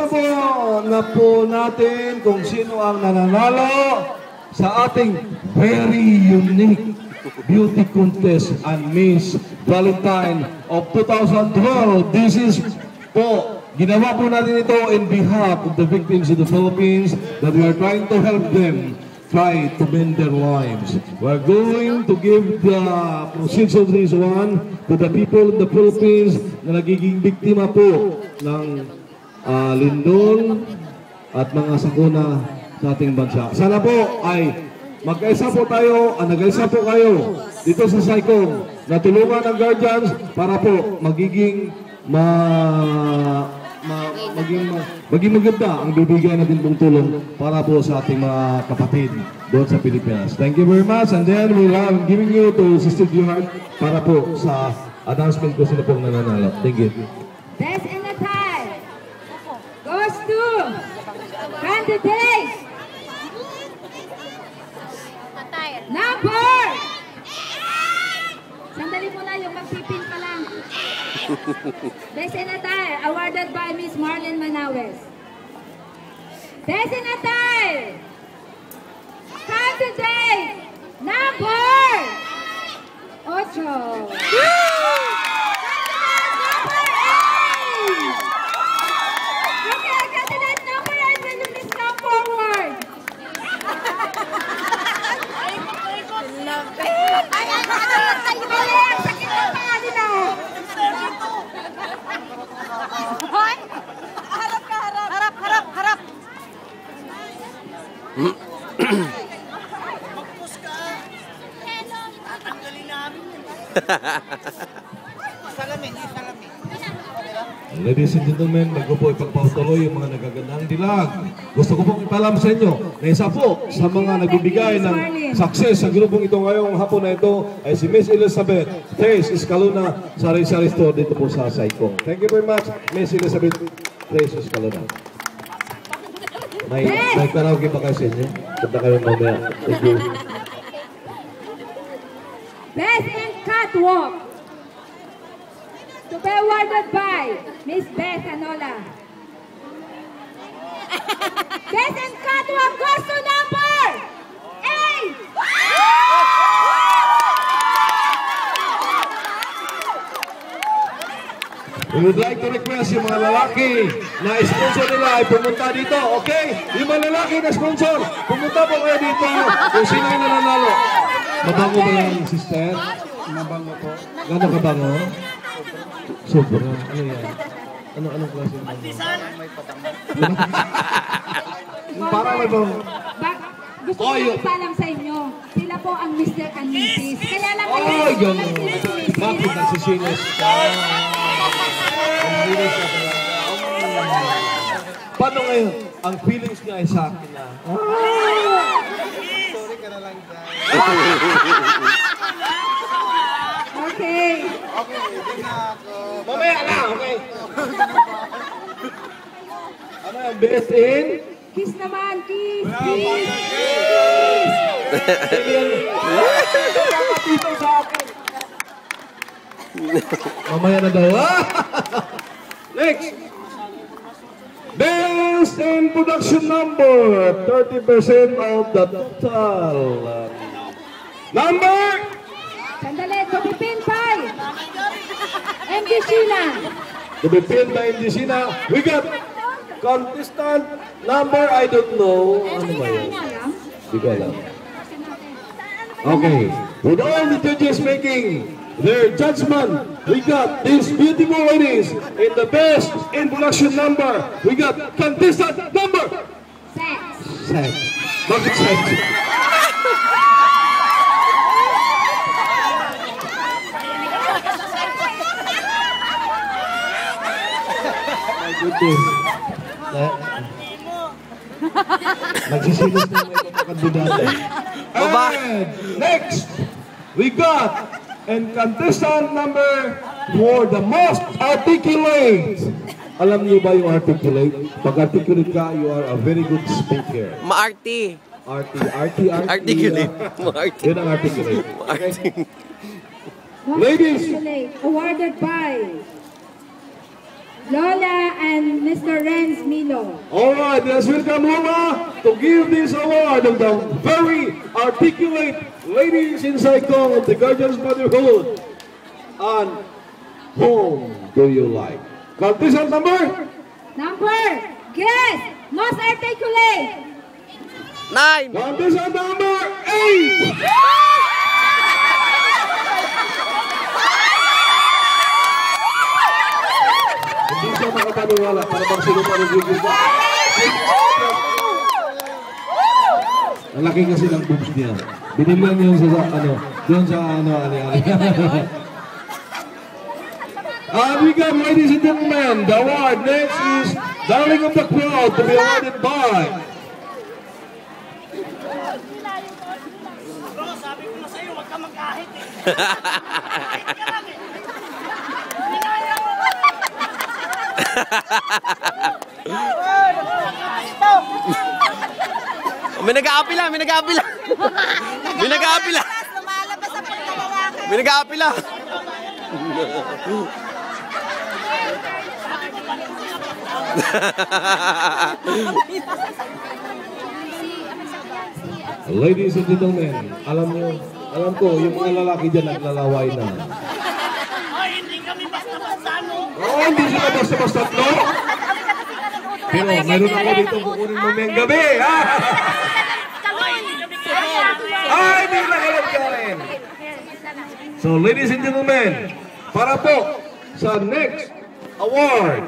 po na po natin kung sino ang nananalo sa ating very unique beauty contest and Miss Valentine of 2012. This is po, ginawa po natin ito in behalf of the victims in the Philippines that we are trying to help them try to mend their lives. We're going to give the proceeds of this one to the people in the Philippines na nagiging biktima po ng lindol at mga sakuna sa ating bansa. Sana po ay mag-isa po tayo, nag-isa po kayo dito sa Saicong na tulungan ng guardians para po magiging maging maganda ang bibigyan natin pong tulong para po sa ating mga kapatid doon sa Pilipinas. Thank you very much. And then we'll have giving you to Sister Juhart para po sa announcement ko sila pong nananalo. Thank you. Best in the time goes to candidate number. Sandali muna yung magpipin pa lang. Best in attire, awarded by Miss Marlene Manawes. Best in attire, candidate number 8. Okay, candidate number 8, will you please come forward? Harap. Salamin. Ladies and gentlemen, bago po ipagpautuloy yung mga nagagandang dilag, gusto ko pong ipalam sa inyo na isa po sa mga nagbibigay ng success sa grupong ito ngayong hapon na ito ay si Miss Elizabeth Trace Escalona sa Rizal Store dito po sa Saicong. Thank you very much, Miss Elizabeth Trace Escalona. May karaoke pa kayo sa inyo? Punta kayo mamaya. Thank you. Best in Catwalk to be awarded by Miss Beth Anola. Best in Catwalk goes to number 8. We would like to request yung mga lalaki na sponsor nila ay pumunta dito, okay? Yung mga lalaki na sponsor, pumunta po kayo dito kung sino yung nananalo. Mabango ba yan, sister? Mabango po. Gano'n kabango? Sobra. Ano yan? Anong klase ng bango? Parang may bango. Gusto ko lang ipalam sa inyo, sila po ang Mr. and Mrs. Kaya lang kayo. Ay, gano'n. Bakit nagsisinis ka? Paano ngayon? Ang feelings niya ay sa akin na. Sorry ka na lang dyan. Okay. Okay, hindi na ako. Mamaya na, okay? Ano yung best in? Kiss naman, kiss. Dito sa akin. Mamaya na daw. Next. Best in production number. 30% of the total. Number. Sandali, to be pinned by MD Sheila. To be pinned by MD Sheila. We got contestant number, I don't know. Ano ba yun? Hindi ko alam. Okay. With all the judges making their judgment, we got these beautiful ladies in the best in production number. We got contestant number. Sex. Bakit sex? My goodness. Nagsisilos na may kapagandudata. And next, we got and contestant number for the most articulate. Alam niyo ba yung articulate? Pag articulate ka, you are a very good speaker. Maarti. Articulate. Maarti. Yun ang articulate. Maarti. Ladies. Awarded by Lola and Mr. Renz Milo. Alright, let's welcome Lola to give this award of the very articulate ladies in Saigon of the Guardians Brotherhood. And whom do you like? Contestant number? Number, guess, most articulate. 9. Contestant number 8! Hindi siya makapaniwala para bang sino pa rin yung ang laki kasi ng boobs niya. Binilihan niya sa ano, doon sa ano, And we got, ladies and gentlemen, the award next is Darling of the Crowd to be awarded by Bro, sabi ko na sa'yo, huwag ka mag-ahit eh. May nag-aapila, may nag-aapila. May nag-aapila. Lumalabas ang pagkalalaki. May nag-aapila. Ladies and gentlemen, alam ko, yung mga lalaki dyan naglalaway na. Ay, hindi kami basta-basta, no? Oh, hindi sila basta-basta, no? Pero mayroon ako dito kukunin mo ngayong gabi, ha? Ay, hindi na kayo kain. So, ladies and gentlemen, para po sa next award,